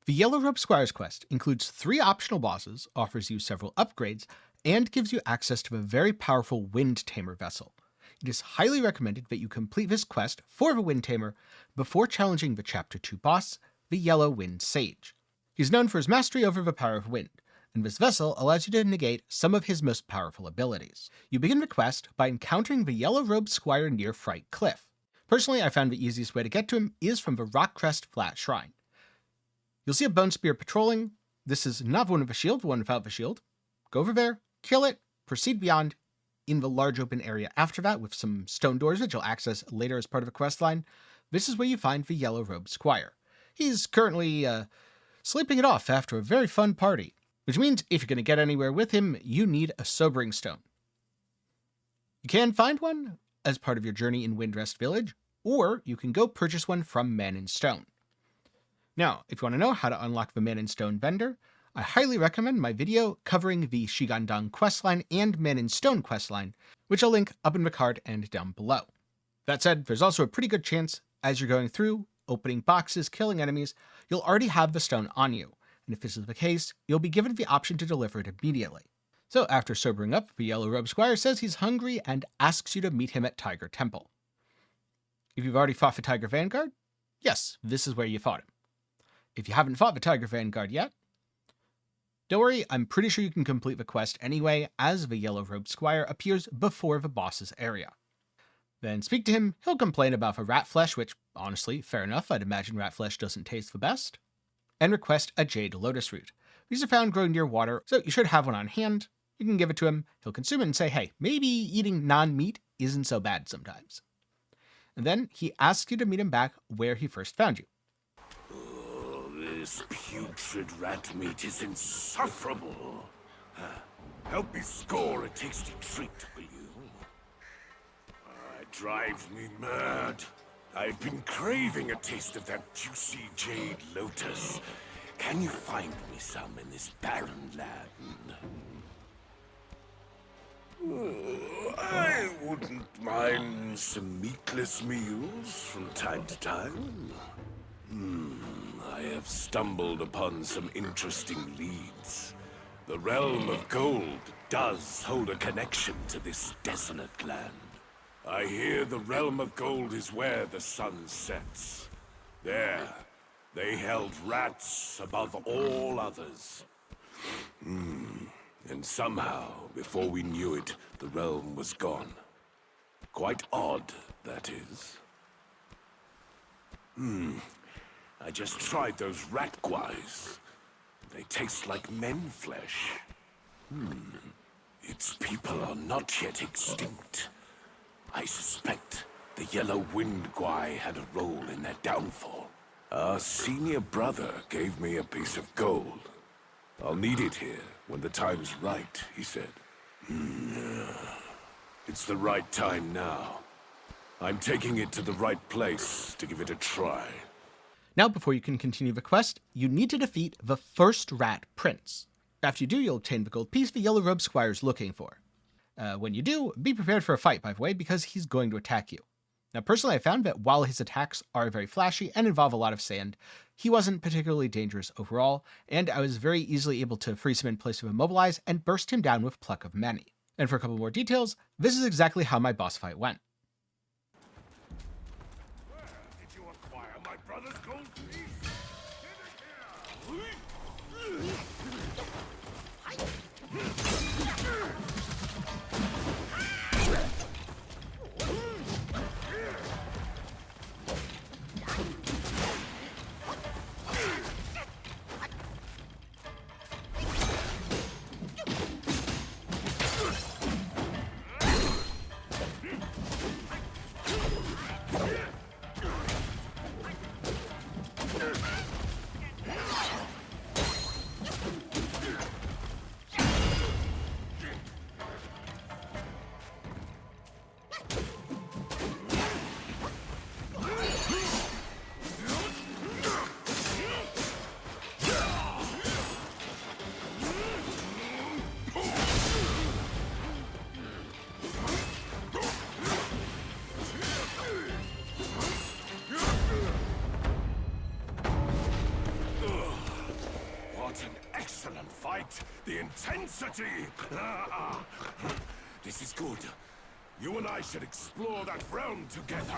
The Yellow Robed Squire's quest includes 3 optional bosses, offers you several upgrades, and gives you access to a very powerful Wind Tamer Vessel. It is highly recommended that you complete this quest for the Wind Tamer before challenging the Chapter 2 boss, the Yellow Wind Sage. He's known for his mastery over the power of wind, and this vessel allows you to negate some of his most powerful abilities. You begin the quest by encountering the Yellow Robed Squire near Fright Cliff. Personally, I found the easiest way to get to him is from the Rock Crest Flat Shrine. You'll see a Bone Spear patrolling. This is not the one with a shield, the one without the shield. Go over there, kill it, proceed beyond in the large open area after that with some stone doors that you'll access later as part of a quest line. This is where you find the Yellow Robed Squire. He's currently sleeping it off after a very fun party, which means if you're going to get anywhere with him, you need a sobering stone. You can find one as part of your journey in Windrest Village, or you can go purchase one from Man in Stone. Now, if you want to know how to unlock the Man in Stone vendor, I highly recommend my video covering the Shigandang questline and Man in Stone questline, which I'll link up in the card and down below. That said, there's also a pretty good chance as you're going through, opening boxes, killing enemies, you'll already have the stone on you, and if this is the case, you'll be given the option to deliver it immediately. So after sobering up, the Yellow Robed Squire says he's hungry and asks you to meet him at Tiger Temple. If you've already fought the Tiger Vanguard, yes, this is where you fought him. If you haven't fought the Tiger Vanguard yet, don't worry, I'm pretty sure you can complete the quest anyway, as the Yellow Robed Squire appears before the boss's area. Then speak to him, he'll complain about the rat flesh, which, honestly, fair enough, I'd imagine rat flesh doesn't taste the best, and request a Jade Lotus Root. These are found growing near water, so you should have one on hand. You can give it to him, he'll consume it and say, hey, maybe eating non-meat isn't so bad sometimes. And then he asks you to meet him back where he first found you. This putrid rat meat is insufferable. Help me score a tasty treat, will you? It drives me mad. I've been craving a taste of that juicy jade lotus. Can you find me some in this barren land? I wouldn't mind some meatless meals from time to time. I have stumbled upon some interesting leads. The realm of gold does hold a connection to this desolate land. I hear the realm of gold is where the sun sets. There, they held rats above all others. And somehow, before we knew it, the realm was gone. Quite odd, that is. I just tried those rat guais. They taste like men flesh. Its people are not yet extinct. I suspect the Yellow Wind Guai had a role in their downfall. Our senior brother gave me a piece of gold. I'll need it here when the time's right, he said. It's the right time now. I'm taking it to the right place to give it a try. Now, before you can continue the quest, you need to defeat the first Rat Prince. After you do, you'll obtain the gold piece the Yellow Robed Squire is looking for. When you do, be prepared for a fight, by the way, because he's going to attack you. Now, personally, I found that while his attacks are very flashy and involve a lot of sand, he wasn't particularly dangerous overall, and I was very easily able to freeze him in place with Immobilize and burst him down with Pluck of Many. And for a couple more details, this is exactly how my boss fight went. Where did you acquire my brother's gold piece? excellent fight. The intensity. This is good. You and I should explore that realm together.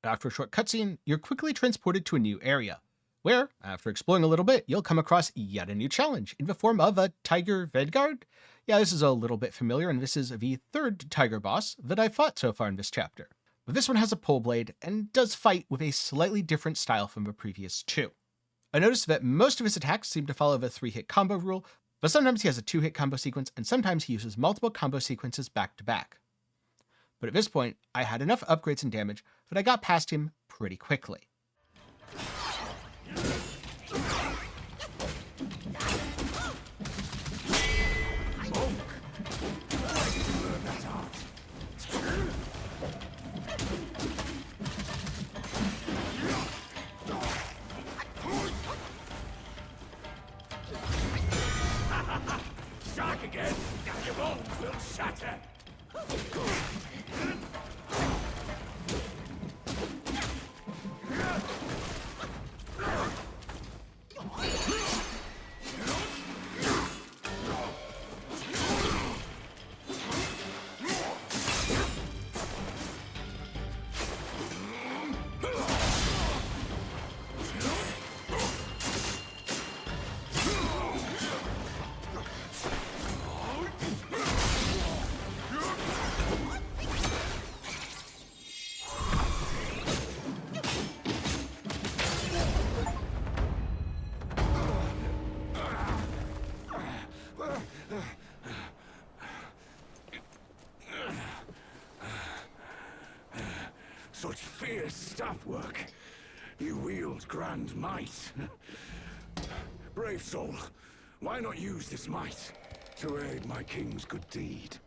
After a short cutscene, you're quickly transported to a new area, where, after exploring a little bit, you'll come across yet a new challenge in the form of a Tiger Vanguard. Yeah, this is a little bit familiar, and this is the third Tiger boss that I've fought so far in this chapter. But this one has a pole blade and does fight with a slightly different style from the previous two. I noticed that most of his attacks seem to follow the 3-hit combo rule, but sometimes he has a 2-hit combo sequence, and sometimes he uses multiple combo sequences back to back. But at this point, I had enough upgrades and damage that I got past him pretty quickly. Strike again, your bones will shatter. Such fierce staff work. You wield grand might. Brave soul, why not use this might to aid my king's good deed?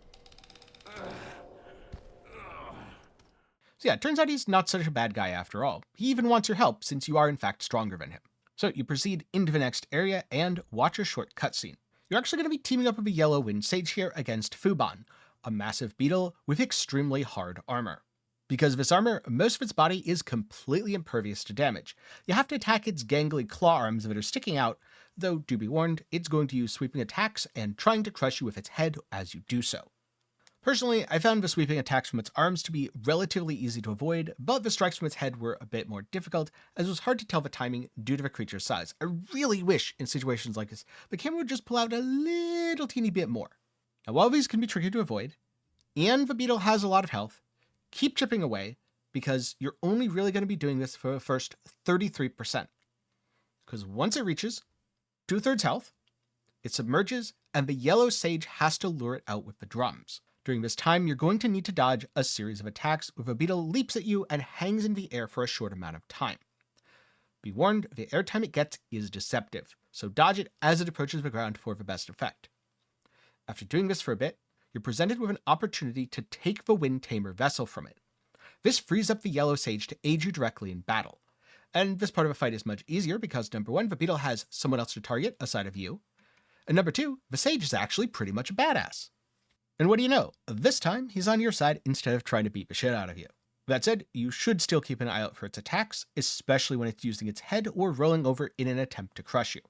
So yeah, it turns out he's not such a bad guy after all. He even wants your help since you are in fact stronger than him. So you proceed into the next area and watch a short cutscene. You're actually going to be teaming up with a yellow wind sage here against Fuban, a massive beetle with extremely hard armor. Because of its armor, most of its body is completely impervious to damage. You have to attack its gangly claw arms that are sticking out, though do be warned, it's going to use sweeping attacks and trying to crush you with its head as you do so. Personally, I found the sweeping attacks from its arms to be relatively easy to avoid, but the strikes from its head were a bit more difficult, as it was hard to tell the timing due to the creature's size. I really wish, in situations like this, the camera would just pull out a little teeny bit more. Now, while these can be tricky to avoid, and the beetle has a lot of health, keep chipping away, because you're only really going to be doing this for the first 33%. Because once it reaches 2/3 health, it submerges, and the yellow sage has to lure it out with the drums. During this time, you're going to need to dodge a series of attacks where the beetle leaps at you and hangs in the air for a short amount of time. Be warned, the airtime it gets is deceptive, so dodge it as it approaches the ground for the best effect. After doing this for a bit, you're presented with an opportunity to take the Wind Tamer Vessel from it. This frees up the yellow sage to aid you directly in battle. And this part of the fight is much easier because number 1, the beetle has someone else to target aside of you, and number 2, the sage is actually pretty much a badass. And what do you know? This time, he's on your side instead of trying to beat the shit out of you. That said, you should still keep an eye out for its attacks, especially when it's using its head or rolling over in an attempt to crush you.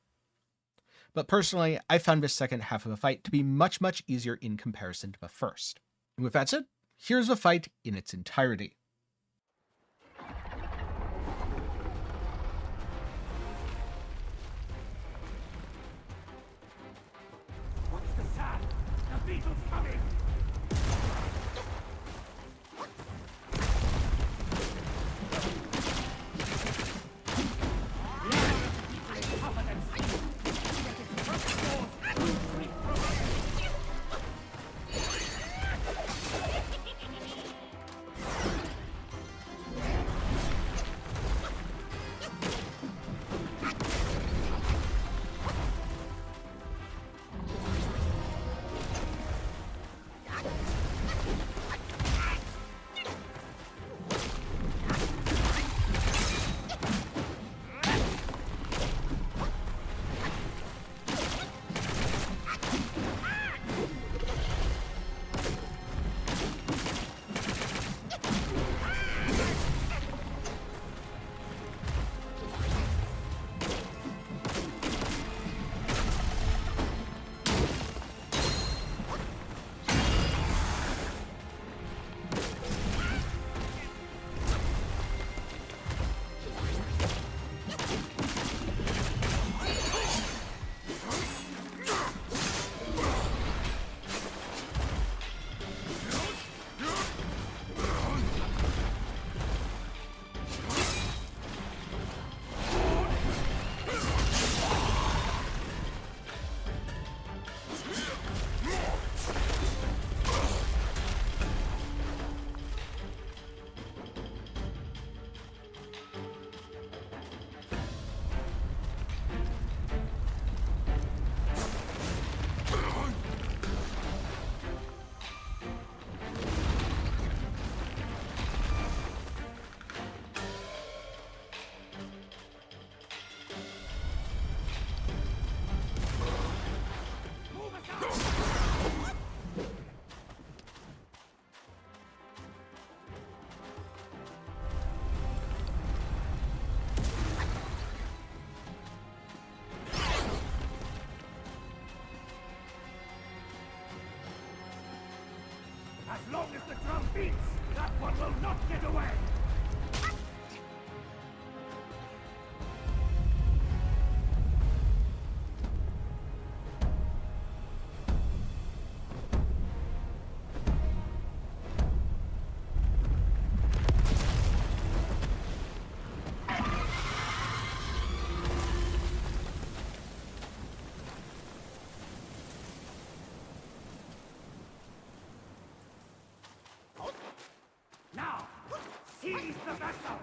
But personally, I found this second half of the fight to be much easier in comparison to the first. And with that said, here's the fight in its entirety. What's the sound? The beetle's coming! As long as the drum beats, that one will not get away! Now, seize the vessel!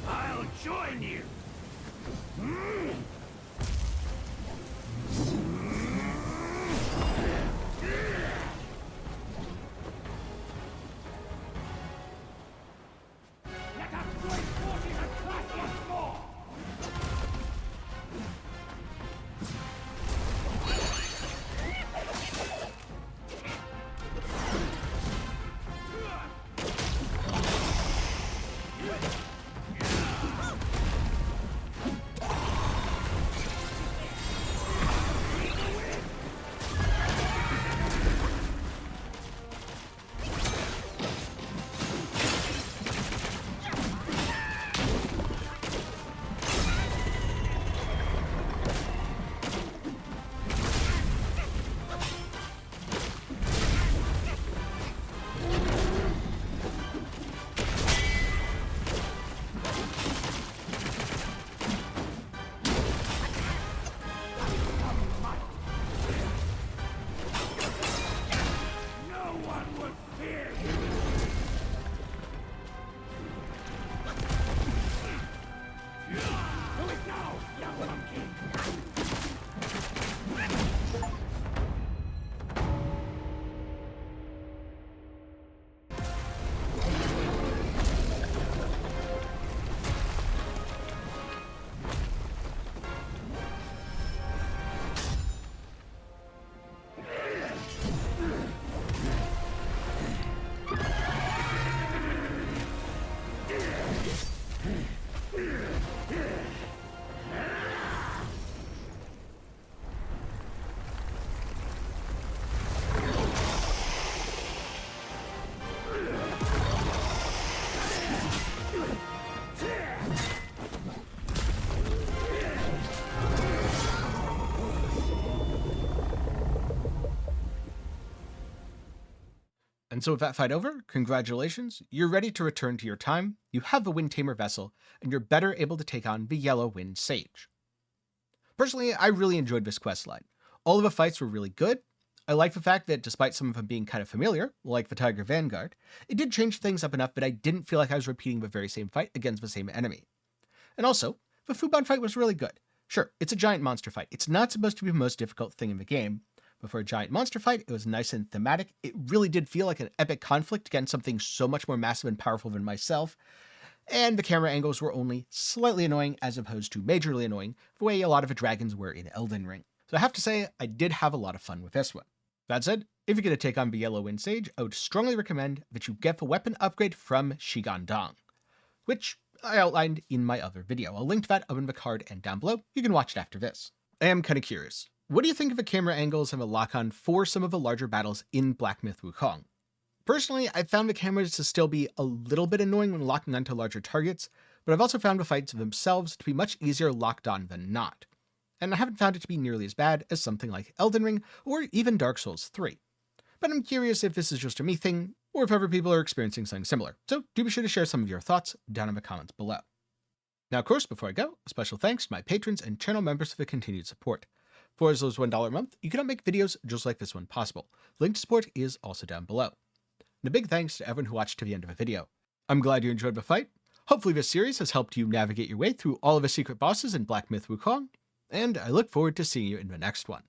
I'll join you! Let us join forces and clash once more! No one will fear you! Do it now, young monkey! And so with that fight over, congratulations, you're ready to return to your time, you have the Wind Tamer Vessel, and you're better able to take on the Yellow Wind Sage. Personally, I really enjoyed this questline. All of the fights were really good. I like the fact that despite some of them being kind of familiar, like the Tiger Vanguard, it did change things up enough that I didn't feel like I was repeating the very same fight against the same enemy. And also, the Fuban fight was really good. Sure, it's a giant monster fight. It's not supposed to be the most difficult thing in the game, but for a giant monster fight, it was nice and thematic. It really did feel like an epic conflict against something so much more massive and powerful than myself. And the camera angles were only slightly annoying as opposed to majorly annoying, the way a lot of the dragons were in Elden Ring. So I have to say, I did have a lot of fun with this one. That said, if you're going to take on the Yellow Wind Sage, I would strongly recommend that you get the weapon upgrade from Shigandong, which I outlined in my other video. I'll link to that up in the card and down below. You can watch it after this. I am kind of curious. What do you think of the camera angles and the lock-on for some of the larger battles in Black Myth Wukong? Personally, I found the cameras to still be a little bit annoying when locking onto larger targets, but I've also found the fights themselves to be much easier locked on than not. And I haven't found it to be nearly as bad as something like Elden Ring or even Dark Souls 3. But I'm curious if this is just a me thing, or if other people are experiencing something similar, so do be sure to share some of your thoughts down in the comments below. Now of course, before I go, a special thanks to my patrons and channel members for the continued support. For as low as $1 a month, you can help make videos just like this one possible. Link to support is also down below. And a big thanks to everyone who watched to the end of the video. I'm glad you enjoyed the fight. Hopefully this series has helped you navigate your way through all of the secret bosses in Black Myth Wukong, and I look forward to seeing you in the next one.